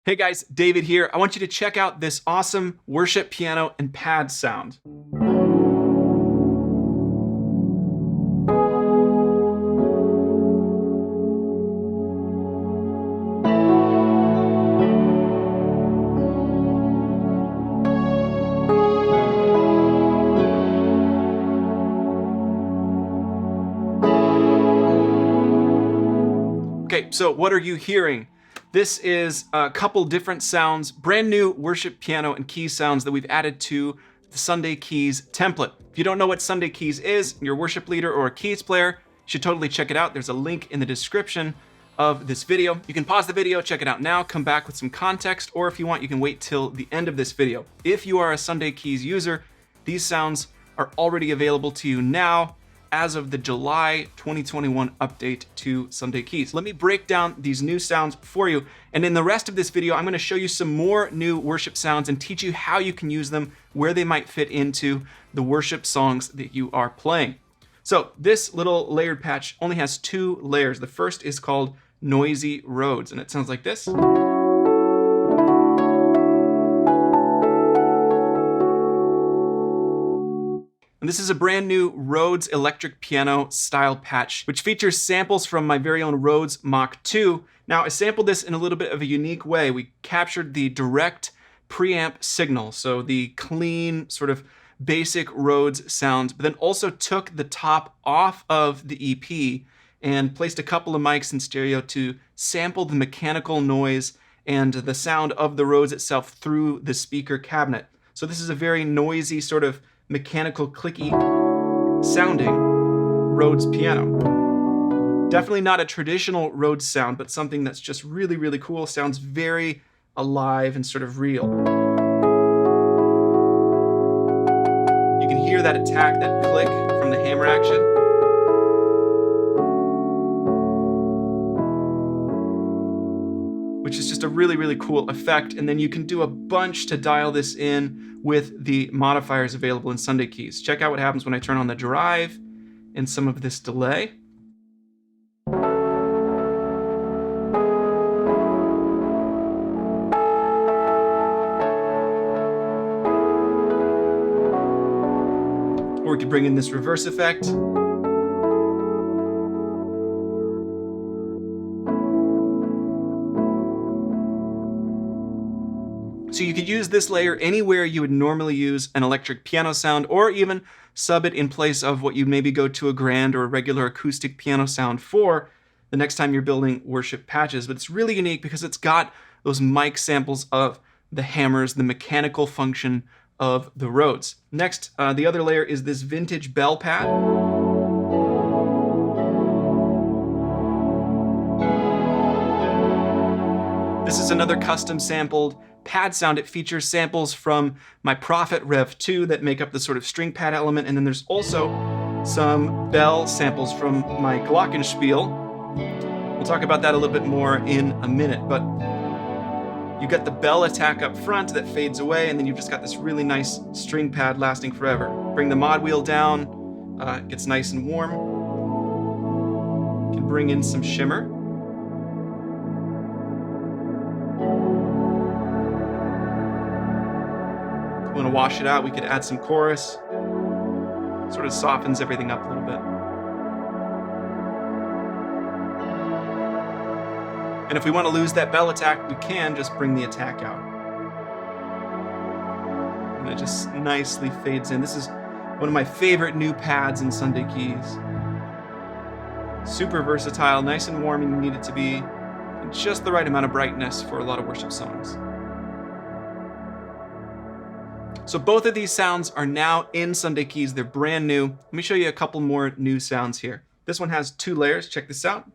Hey guys, David here. I want you to check out this awesome worship piano and pad sound. Okay, so what are you hearing? This is a couple different sounds, brand new worship piano and keys sounds that we've added to the Sunday Keys template. If you don't know what Sunday Keys is, you're a worship leader or a keys player, you should totally check it out. There's a link in the description of this video. You can pause the video, check it out now, come back with some context, or if you want, you can wait till the end of this video. If you are a Sunday Keys user, these sounds are already available to you now as of the July 2021 update to Sunday Keys. Let me break down these new sounds for you, and in the rest of this video, I'm going to show you some more new worship sounds and teach you how you can use them, where they might fit into the worship songs that you are playing. So this little layered patch only has two layers. The first is called Noisy Rhodes, and it sounds like this. And this is a brand new Rhodes electric piano style patch, which features samples from my very own Rhodes Mach 2. Now, I sampled this in a little bit of a unique way. We captured the direct preamp signal, so the clean, sort of basic Rhodes sound, but then also took the top off of the EP and placed a couple of mics in stereo to sample the mechanical noise and the sound of the Rhodes itself through the speaker cabinet. So this is a very noisy, sort of mechanical, clicky sounding Rhodes piano. Definitely not a traditional Rhodes sound, but something that's just really, really cool. Sounds very alive and sort of real. You can hear that attack, that click from the hammer action. Which is just a really, really cool effect. And then you can do a bunch to dial this in with the modifiers available in Sunday Keys. Check out what happens when I turn on the drive and some of this delay. Or we could bring in this reverse effect. So you could use this layer anywhere you would normally use an electric piano sound, or even sub it in place of what you maybe go to a grand or a regular acoustic piano sound for the next time you're building worship patches. But it's really unique because it's got those mic samples of the hammers, the mechanical function of the Rhodes. Next, the other layer is this vintage bell pad. This is another custom sampled pad sound. It features samples from my Prophet Rev 2 that make up the sort of string pad element, and then there's also some bell samples from my Glockenspiel. We'll talk about that a little bit more in a minute, but you got the bell attack up front that fades away, and then you've just got this really nice string pad lasting forever. Bring the mod wheel down, it gets nice and warm. You can bring in some shimmer. Want to wash it out, we could add some chorus. Sort of softens everything up a little bit. And if we want to lose that bell attack, we can just bring the attack out. And it just nicely fades in. This is one of my favorite new pads in Sunday Keys. Super versatile, nice and warm when you need it to be, and just the right amount of brightness for a lot of worship songs. So both of these sounds are now in Sunday Keys. They're brand new. Let me show you a couple more new sounds here. This one has two layers. Check this out.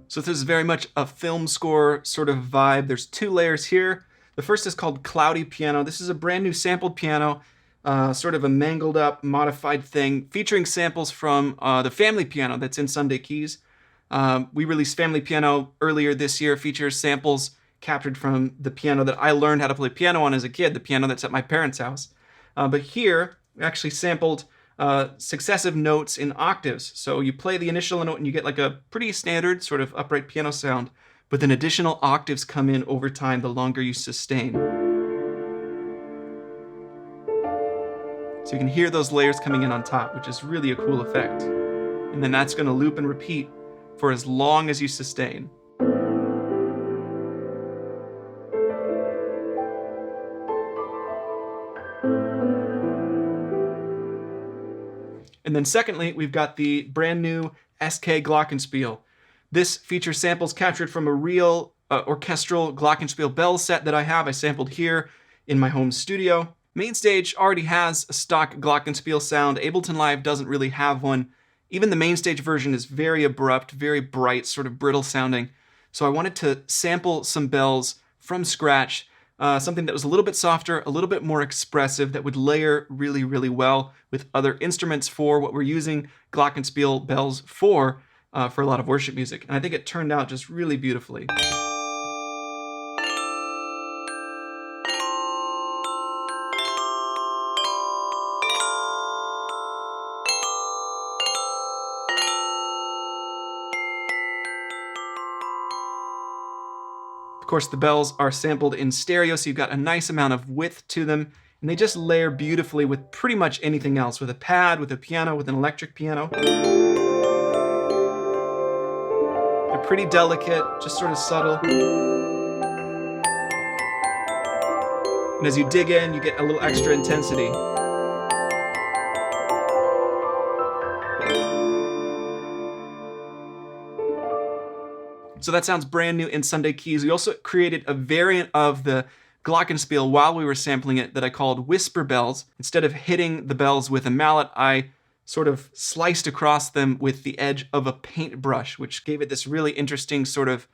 So this is very much a film score sort of vibe. There's two layers here. The first is called Cloudy Piano. This is a brand new sampled piano, sort of a mangled up, modified thing, featuring samples from the family piano that's in Sunday Keys. We released Family Piano earlier this year, features samples captured from the piano that I learned how to play piano on as a kid, the piano that's at my parents' house. But here, we actually sampled successive notes in octaves. So you play the initial note and you get like a pretty standard sort of upright piano sound, but then additional octaves come in over time the longer you sustain. So you can hear those layers coming in on top, which is really a cool effect. And then that's going to loop and repeat for as long as you sustain. And then secondly, we've got the brand new SK Glockenspiel. This features samples captured from a real orchestral Glockenspiel bell set that I have. I sampled here in my home studio. MainStage already has a stock Glockenspiel sound. Ableton Live doesn't really have one. Even the MainStage version is very abrupt, very bright, sort of brittle sounding. So I wanted to sample some bells from scratch, something that was a little bit softer, a little bit more expressive, that would layer really, really well with other instruments for what we're using Glockenspiel bells for a lot of worship music. And I think it turned out just really beautifully. Of course, the bells are sampled in stereo, so you've got a nice amount of width to them, and they just layer beautifully with pretty much anything else, with a pad, with a piano, with an electric piano. They're pretty delicate, just sort of subtle. And as you dig in, you get a little extra intensity. So that sounds brand new in Sunday Keys. We also created a variant of the Glockenspiel while we were sampling it that I called Whisper Bells. Instead of hitting the bells with a mallet, I sort of sliced across them with the edge of a paintbrush, which gave it this really interesting sort of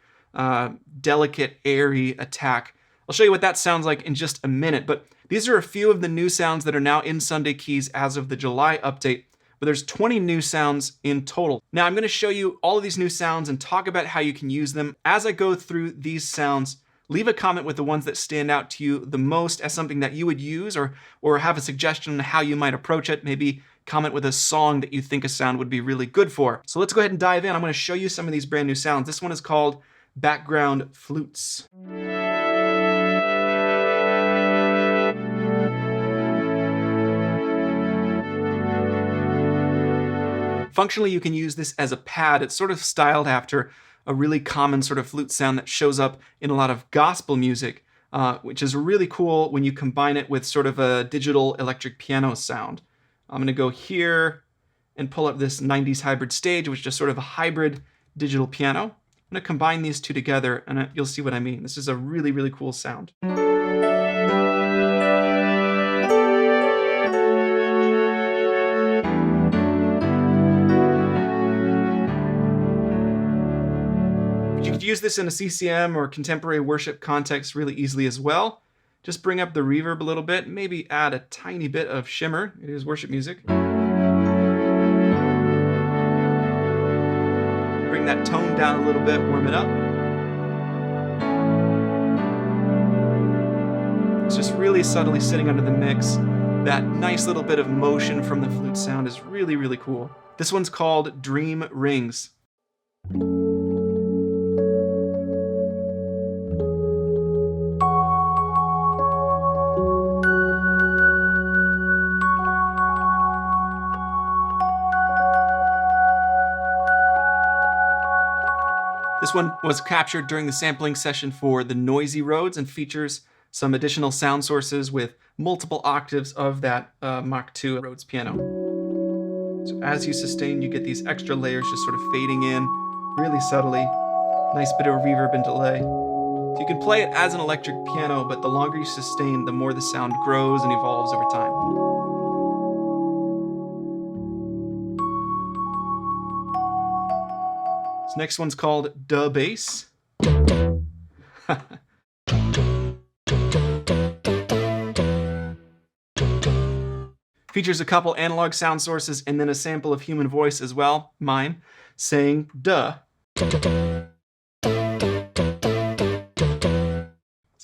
delicate, airy attack. I'll show you what that sounds like in just a minute, but these are a few of the new sounds that are now in Sunday Keys as of the July update. But there's 20 new sounds in total. Now I'm going to show you all of these new sounds and talk about how you can use them. As I go through these sounds, leave a comment with the ones that stand out to you the most as something that you would use, or have a suggestion on how you might approach it. Maybe comment with a song that you think a sound would be really good for. So let's go ahead and dive in. I'm going to show you some of these brand new sounds. This one is called Background Flutes. Functionally, you can use this as a pad. It's sort of styled after a really common sort of flute sound that shows up in a lot of gospel music, which is really cool when you combine it with sort of a digital electric piano sound. I'm going to go here and pull up this 90s hybrid stage, which is just sort of a hybrid digital piano. I'm going to combine these two together and you'll see what I mean. This is a really, really cool sound. You could use this in a CCM or contemporary worship context really easily as well. Just bring up the reverb a little bit, maybe add a tiny bit of shimmer. It is worship music. Bring that tone down a little bit, warm it up. It's just really subtly sitting under the mix. That nice little bit of motion from the flute sound is really, really cool. This one's called Dream Rings. This one was captured during the sampling session for the noisy Rhodes and features some additional sound sources with multiple octaves of that Mach 2 Rhodes piano. So as you sustain, you get these extra layers just sort of fading in really subtly. Nice bit of reverb and delay. So you can play it as an electric piano, but the longer you sustain, the more the sound grows and evolves over time. This next one's called Da Bass. Features a couple analog sound sources and then a sample of human voice as well, mine, saying duh. See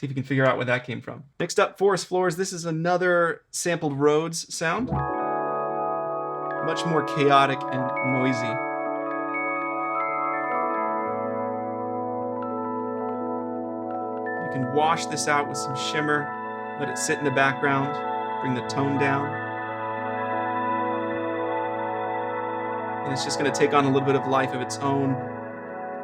if you can figure out where that came from. Next up, Forest Floors. This is another sampled Rhodes sound. Much more chaotic and noisy. You can wash this out with some shimmer, let it sit in the background, bring the tone down. And it's just going to take on a little bit of life of its own.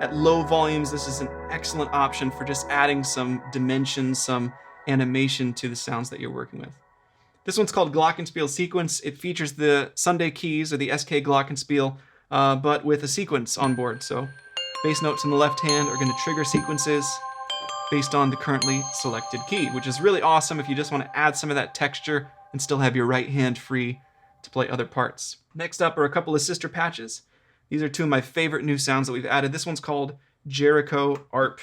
At low volumes, this is an excellent option for just adding some dimension, some animation to the sounds that you're working with. This one's called Glockenspiel Sequence. It features the Sunday keys, or the SK Glockenspiel, but with a sequence on board. So bass notes in the left hand are going to trigger sequences based on the currently selected key, which is really awesome if you just want to add some of that texture and still have your right hand free to play other parts. Next up are a couple of sister patches. These are two of my favorite new sounds that we've added. This one's called JERICHO ARP.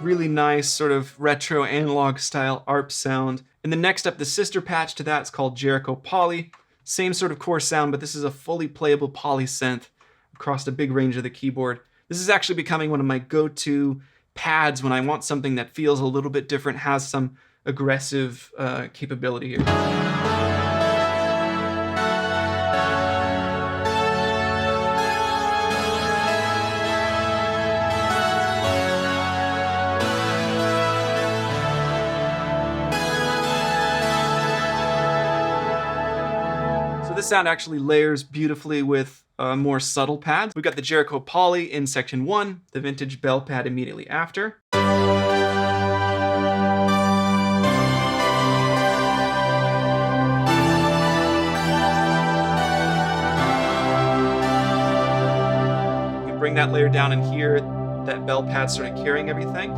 Really nice sort of retro analog style ARP sound. And then next up, the sister patch to that is called JERICHO Poly. Same sort of core sound, but this is a fully playable poly synth across a big range of the keyboard. This is actually becoming one of my go-to pads when I want something that feels a little bit different, has some aggressive capability here. This sound actually layers beautifully with more subtle pads. We've got the JERICHO Poly in section 1, the vintage bell pad immediately after. You can bring that layer down and hear that bell pad sort of carrying everything.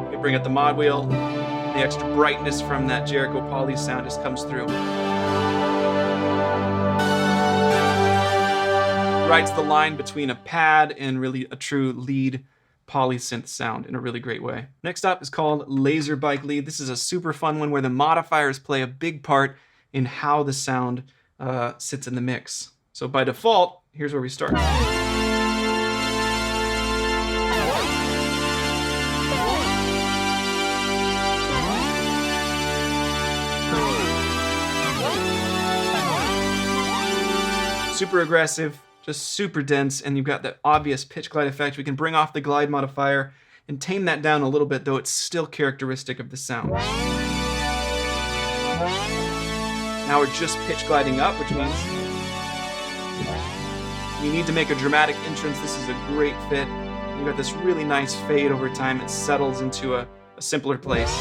You can bring up the mod wheel. The extra brightness from that JERICHO Poly sound just comes through. Rides the line between a pad and really a true lead poly synth sound in a really great way. Next up is called Laser Bike Lead. This is a super fun one where the modifiers play a big part in how the sound sits in the mix. So by default, here's where we start. Super aggressive, just super dense, and you've got that obvious pitch glide effect. We can bring off the glide modifier and tame that down a little bit, though it's still characteristic of the sound. Now we're just pitch gliding up, which means you need to make a dramatic entrance. This is a great fit. You've got this really nice fade over time. It settles into a simpler place.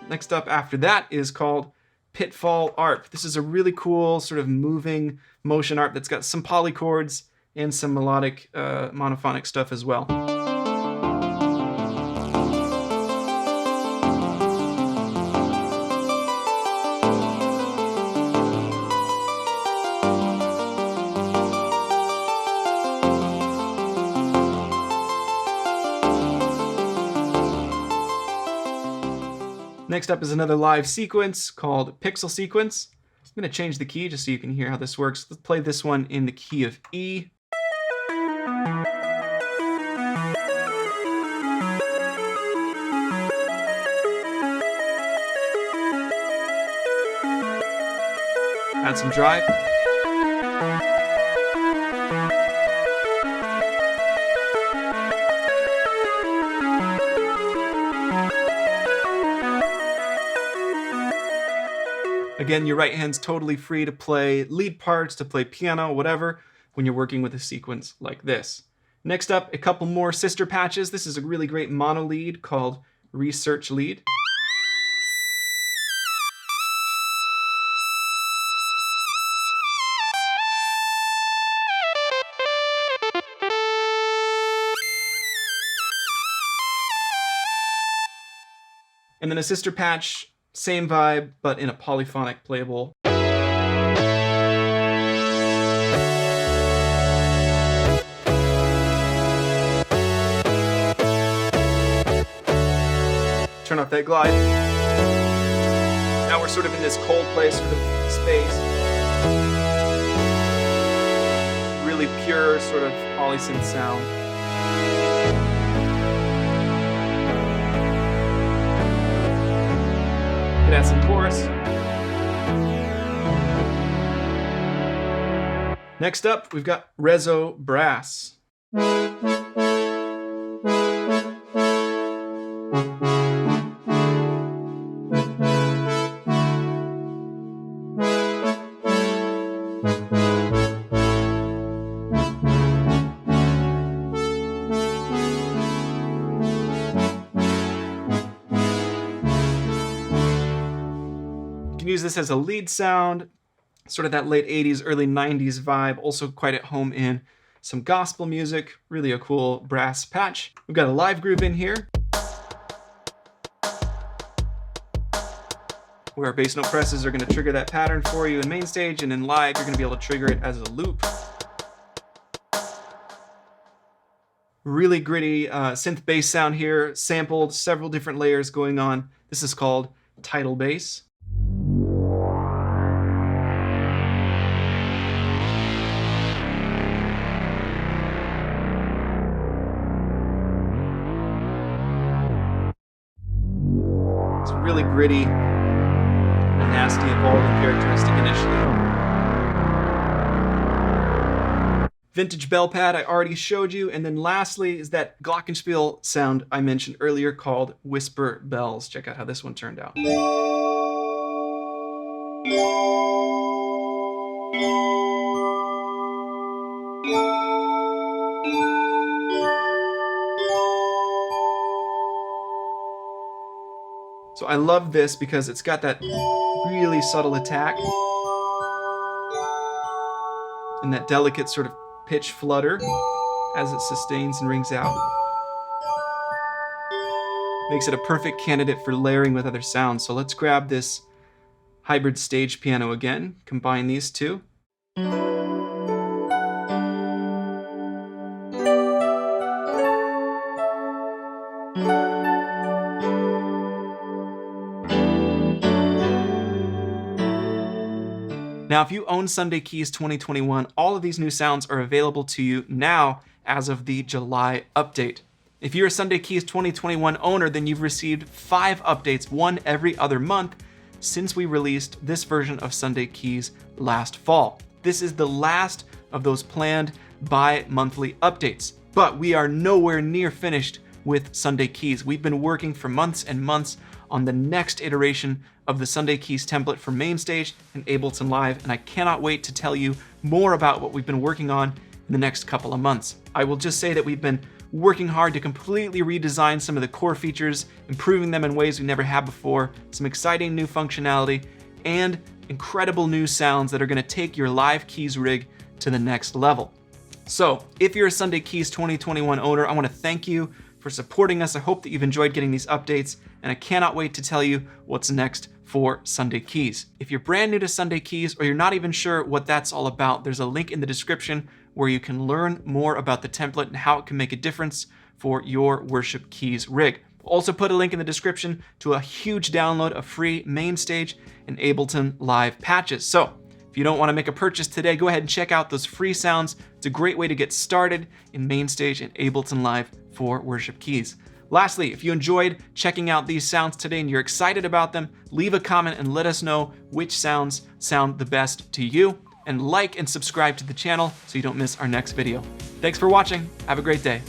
Next up after that is called PITFALL ARP. This is a really cool sort of moving motion ARP that's got some polychords and some melodic monophonic stuff as well. Next up is another live sequence called Pixel Sequence. I'm going to change the key just so you can hear how this works. Let's play this one in the key of E. Add some drive. Again, your right hand's totally free to play lead parts, to play piano, whatever, when you're working with a sequence like this. Next up, a couple more sister patches. This is a really great mono lead called Research Lead. And then a sister patch, same vibe, but in a polyphonic playable. Turn off that glide. Now we're sort of in this Coldplay sort of space. Really pure sort of polysynth sound. Could add some chorus. Next up, we've got RESO brass. Use this as a lead sound, sort of that late 80s, early 90s vibe, also quite at home in some gospel music, really a cool brass patch. We've got a live groove in here, where our bass note presses are going to trigger that pattern for you in MainStage, and in live you're going to be able to trigger it as a loop. Really gritty synth bass sound here, sampled, several different layers going on. This is called TIDAL bass. It's really gritty and a nasty evolving characteristic initially. Vintage bell pad I already showed you, and then lastly is that glockenspiel sound I mentioned earlier called whisper bells. Check out how this one turned out. So I love this because it's got that really subtle attack and that delicate sort of pitch flutter as it sustains and rings out. Makes it a perfect candidate for layering with other sounds. So let's grab this hybrid stage piano again, combine these two. Now, if you own Sunday Keys 2021, all of these new sounds are available to you now as of the July update. If you're a Sunday Keys 2021 owner, then you've received 5 updates, one every other month, since we released this version of Sunday Keys last fall. This is the last of those planned bi-monthly updates, but we are nowhere near finished with Sunday Keys. We've been working for months and months on the next iteration of the Sunday Keys template for MainStage and Ableton Live, and I cannot wait to tell you more about what we've been working on in the next couple of months. I will just say that we've been working hard to completely redesign some of the core features, improving them in ways we never had before, some exciting new functionality, and incredible new sounds that are going to take your live keys rig to the next level. So if you're a Sunday Keys 2021 owner, I want to thank you for supporting us. I hope that you've enjoyed getting these updates, and I cannot wait to tell you what's next for Sunday Keys. If you're brand new to Sunday Keys or you're not even sure what that's all about, there's a link in the description where you can learn more about the template and how it can make a difference for your worship keys rig. We'll also put a link in the description to a huge download of free MainStage and Ableton Live patches. So if you don't want to make a purchase today, go ahead and check out those free sounds. It's a great way to get started in MainStage and Ableton Live for worship keys. Lastly, if you enjoyed checking out these sounds today and you're excited about them, leave a comment and let us know which sounds sound the best to you. And like and subscribe to the channel so you don't miss our next video. Thanks for watching. Have a great day.